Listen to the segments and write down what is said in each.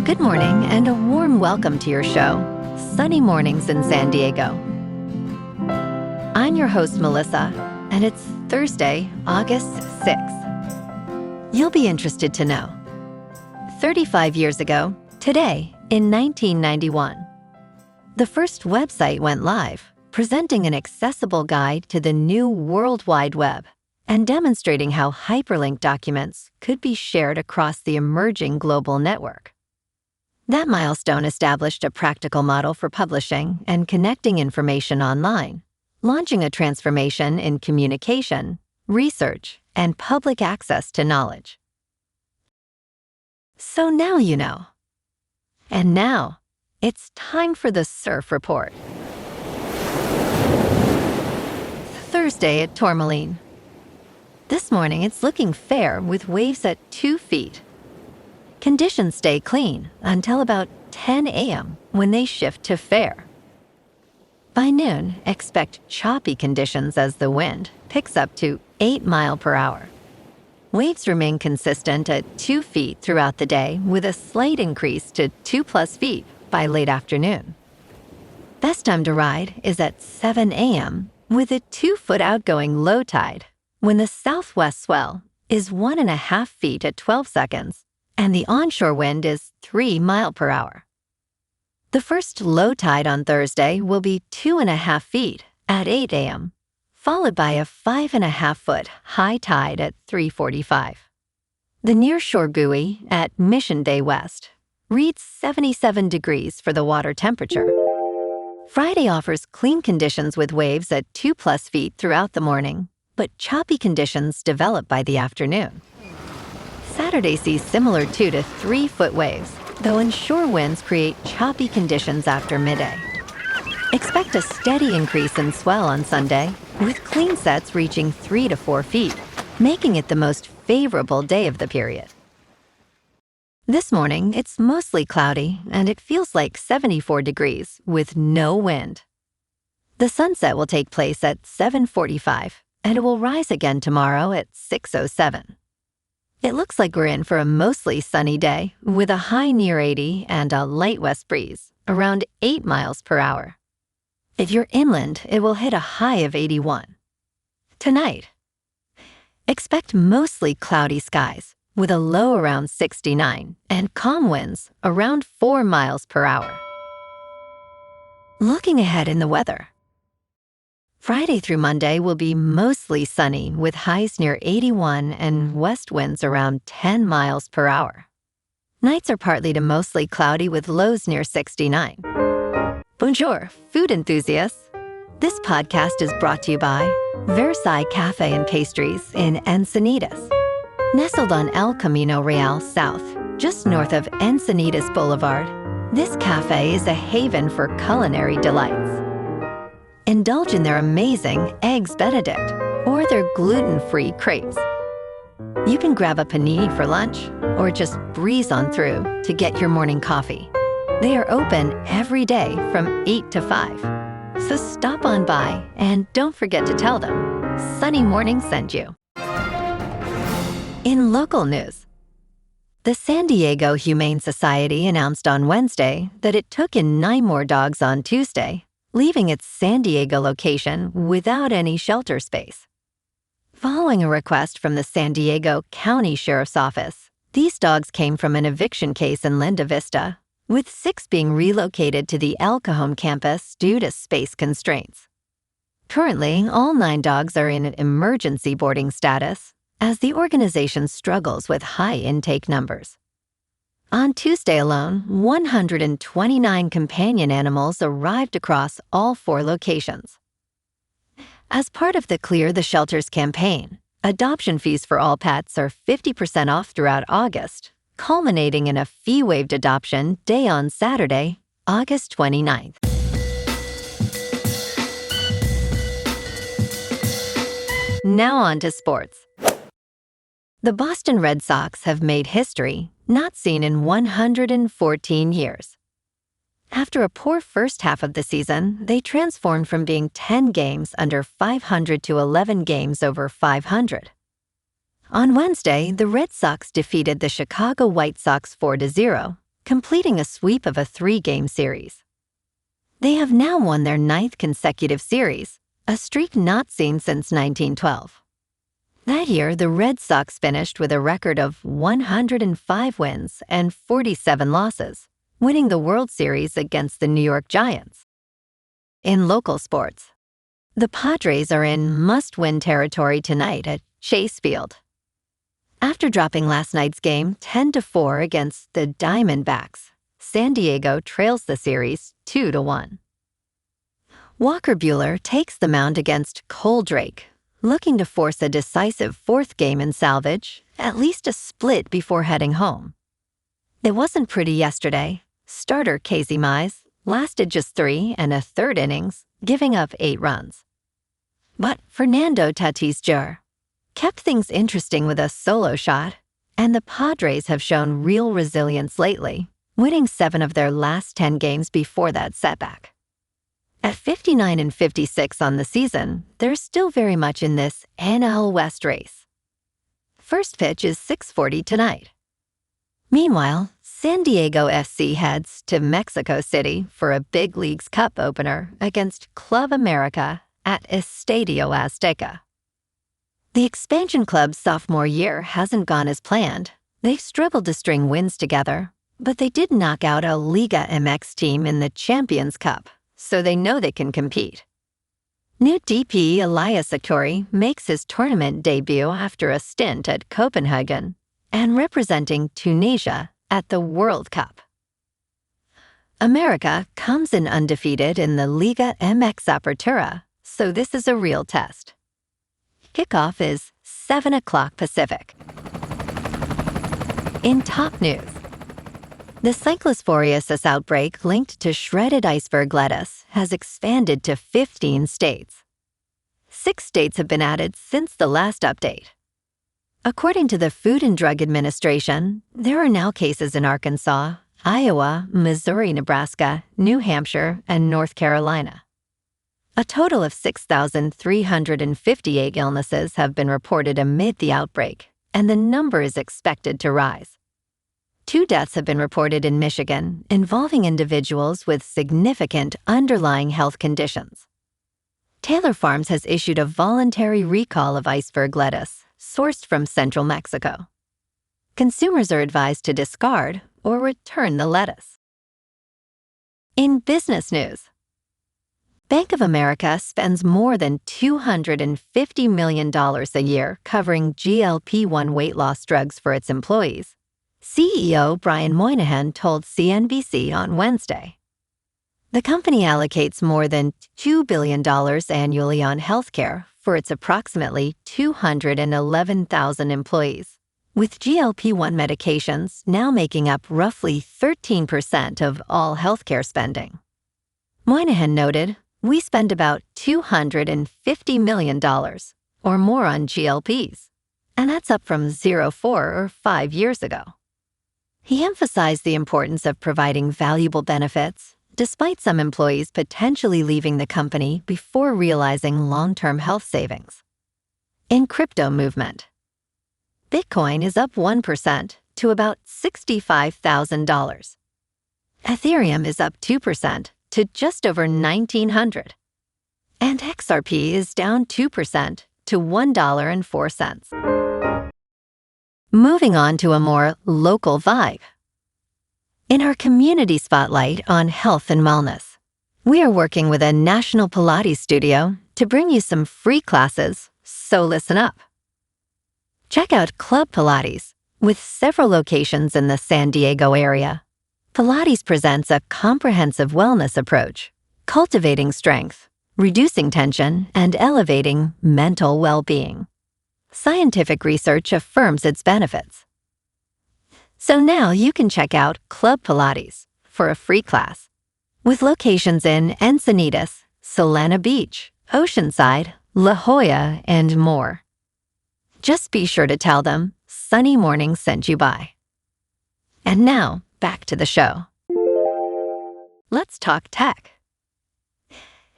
Good morning and a warm welcome to your show, Sunny Mornings in San Diego. I'm your host, Melissa, and it's Thursday, August 6th. You'll be interested to know. 35 years ago, today, in 1991, the first website went live, presenting an accessible guide to the new World Wide Web and demonstrating how hyperlinked documents could be shared across the emerging global network. That milestone established a practical model for publishing and connecting information online, launching a transformation in communication, research, and public access to knowledge. So now you know. And now, it's time for the Surf Report. Thursday at Tourmaline. This morning it's looking fair with waves at 2 feet. Conditions stay clean until about 10 a.m. when they shift to fair. By noon, expect choppy conditions as the wind picks up to 8 miles per hour. Waves remain consistent at 2 feet throughout the day with a slight increase to 2+ feet by late afternoon. Best time to ride is at 7 a.m. with a 2-foot outgoing low tide when the southwest swell is 1.5 feet at 12 seconds and the onshore wind is 3 miles per hour. The first low tide on Thursday will be 2.5 feet at 8 a.m., followed by a 5.5-foot high tide at 3:45. The nearshore buoy at Mission Bay West reads 77 degrees for the water temperature. Friday offers clean conditions with waves at 2+ feet throughout the morning, but choppy conditions develop by the afternoon. Saturday sees similar 2 to 3 foot waves, though inshore winds create choppy conditions after midday. Expect a steady increase in swell on Sunday, with clean sets reaching 3 to 4 feet, making it the most favorable day of the period. This morning, it's mostly cloudy, and it feels like 74 degrees with no wind. The sunset will take place at 7:45, and it will rise again tomorrow at 6:07. It looks like we're in for a mostly sunny day with a high near 80 and a light west breeze, around 8 miles per hour. If you're inland, it will hit a high of 81. Tonight, expect mostly cloudy skies with a low around 69 and calm winds around 4 miles per hour. Looking ahead in the weather. Friday through Monday will be mostly sunny with highs near 81 and west winds around 10 miles per hour. Nights are partly to mostly cloudy with lows near 69. Bonjour, food enthusiasts. This podcast is brought to you by Versailles Cafe and Pastries in Encinitas. Nestled on El Camino Real South, just north of Encinitas Boulevard, this cafe is a haven for culinary delights. Indulge in their amazing Eggs Benedict or their gluten-free crepes. You can grab a panini for lunch or just breeze on through to get your morning coffee. They are open every day from 8 to 5. So stop on by and don't forget to tell them Sunny Morning sent you. In local news, the San Diego Humane Society announced on Wednesday that it took in 9 more dogs on Tuesday, leaving its San Diego location without any shelter space. Following a request from the San Diego County Sheriff's Office, these dogs came from an eviction case in Linda Vista, with 6 being relocated to the El Cajon campus due to space constraints. Currently, all 9 dogs are in emergency boarding status, as the organization struggles with high intake numbers. On Tuesday alone, 129 companion animals arrived across all 4 locations. As part of the Clear the Shelters campaign, adoption fees for all pets are 50% off throughout August, culminating in a fee-waived adoption day on Saturday, August 29th. Now on to sports. The Boston Red Sox have made history not seen in 114 years. After a poor first half of the season, they transformed from being 10 games under 500 to 11 games over 500. On Wednesday, the Red Sox defeated the Chicago White Sox 4-0, completing a sweep of a 3-game series. They have now won their 9th consecutive series, a streak not seen since 1912. That year, the Red Sox finished with a record of 105 wins and 47 losses, winning the World Series against the New York Giants. In local sports, the Padres are in must-win territory tonight at Chase Field. After dropping last night's game 10-4 against the Diamondbacks, San Diego trails the series 2-1. Walker Buehler takes the mound against Cole Drake, looking to force a decisive 4th game and salvage at least a split before heading home. It wasn't pretty yesterday. Starter Casey Mize lasted just 3 1/3 innings, giving up 8 runs. But Fernando Tatis Jr. kept things interesting with a solo shot, and the Padres have shown real resilience lately, winning 7 of their last 10 games before that setback. At 59-56 on the season, they're still very much in this NL West race. First pitch is 6:40 tonight. Meanwhile, San Diego FC heads to Mexico City for a Big Leagues Cup opener against Club America at Estadio Azteca. The expansion club's sophomore year hasn't gone as planned. They've struggled to string wins together, but they did knock out a Liga MX team in the Champions Cup, so they know they can compete. New DP Elias Achouri makes his tournament debut after a stint at Copenhagen and representing Tunisia at the World Cup. America comes in undefeated in the Liga MX Apertura, so this is a real test. Kickoff is 7 o'clock Pacific. In top news, the cyclosporiasis outbreak linked to shredded iceberg lettuce has expanded to 15 states. 6 states have been added since the last update. According to the Food and Drug Administration, there are now cases in Arkansas, Iowa, Missouri, Nebraska, New Hampshire, and North Carolina. A total of 6,358 illnesses have been reported amid the outbreak, and the number is expected to rise. 2 deaths have been reported in Michigan involving individuals with significant underlying health conditions. Taylor Farms has issued a voluntary recall of iceberg lettuce sourced from central Mexico. Consumers are advised to discard or return the lettuce. In business news, Bank of America spends more than $250 million a year covering GLP-1 weight loss drugs for its employees, CEO Brian Moynihan told CNBC on Wednesday. The company allocates more than $2 billion annually on healthcare for its approximately 211,000 employees, with GLP-1 medications now making up roughly 13% of all healthcare spending. Moynihan noted, "We spend about $250 million or more on GLPs, and that's up from 4 or 5 years ago." He emphasized the importance of providing valuable benefits, despite some employees potentially leaving the company before realizing long-term health savings. In crypto movement, Bitcoin is up 1% to about $65,000. Ethereum is up 2% to just over $1,900. And XRP is down 2% to $1.04. Moving on to a more local vibe. In our community spotlight on health and wellness, we are working with a national Pilates studio to bring you some free classes, so listen up. Check out Club Pilates, with several locations in the San Diego area. Pilates presents a comprehensive wellness approach, cultivating strength, reducing tension, and elevating mental well-being. Scientific research affirms its benefits. So now you can check out Club Pilates for a free class, with locations in Encinitas, Solana Beach, Oceanside, La Jolla, and more. Just be sure to tell them Sunny Morning sent you by. And now, back to the show. Let's talk tech.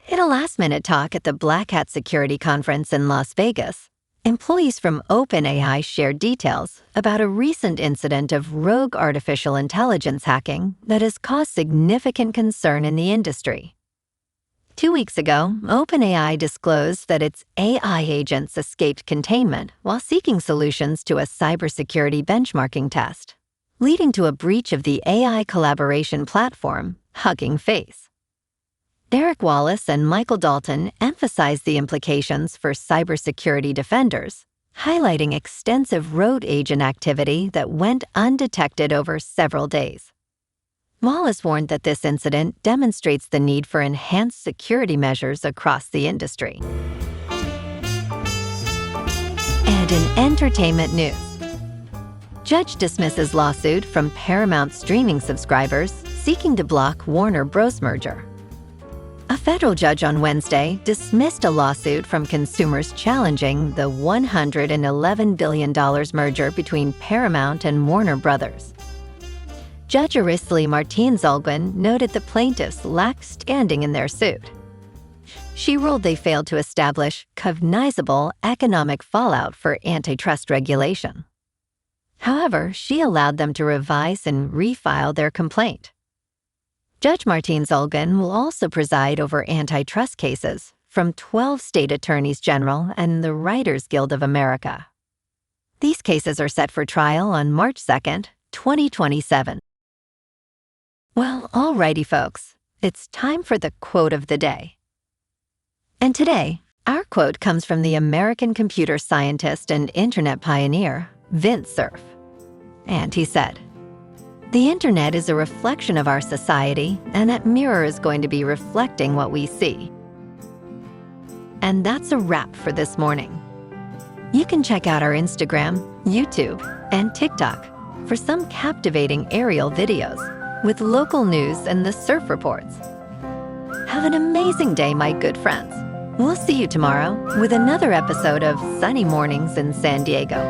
In a last-minute talk at the Black Hat Security Conference in Las Vegas, employees from OpenAI shared details about a recent incident of rogue artificial intelligence hacking that has caused significant concern in the industry. 2 weeks ago, OpenAI disclosed that its AI agents escaped containment while seeking solutions to a cybersecurity benchmarking test, leading to a breach of the AI collaboration platform, Hugging Face. Derek Wallace and Michael Dalton emphasized the implications for cybersecurity defenders, highlighting extensive road agent activity that went undetected over several days. Wallace warned that this incident demonstrates the need for enhanced security measures across the industry. And in entertainment news, judge dismisses lawsuit from Paramount streaming subscribers seeking to block Warner Bros. Merger. A federal judge on Wednesday dismissed a lawsuit from consumers challenging the $111 billion merger between Paramount and Warner Bros. Judge Arisli Martins-Olguin noted the plaintiffs lacked standing in their suit. She ruled they failed to establish cognizable economic fallout for antitrust regulation. However, she allowed them to revise and refile their complaint. Judge Martins-Olguin will also preside over antitrust cases from 12 state attorneys general and the Writers Guild of America. These cases are set for trial on March 2nd, 2027. Well, alrighty folks, it's time for the quote of the day. And today, our quote comes from the American computer scientist and internet pioneer, Vint Cerf. And he said, "The internet is a reflection of our society, and that mirror is going to be reflecting what we see." And that's a wrap for this morning. You can check out our Instagram, YouTube, and TikTok for some captivating aerial videos with local news and the surf reports. Have an amazing day, my good friends. We'll see you tomorrow with another episode of Sunny Mornings in San Diego.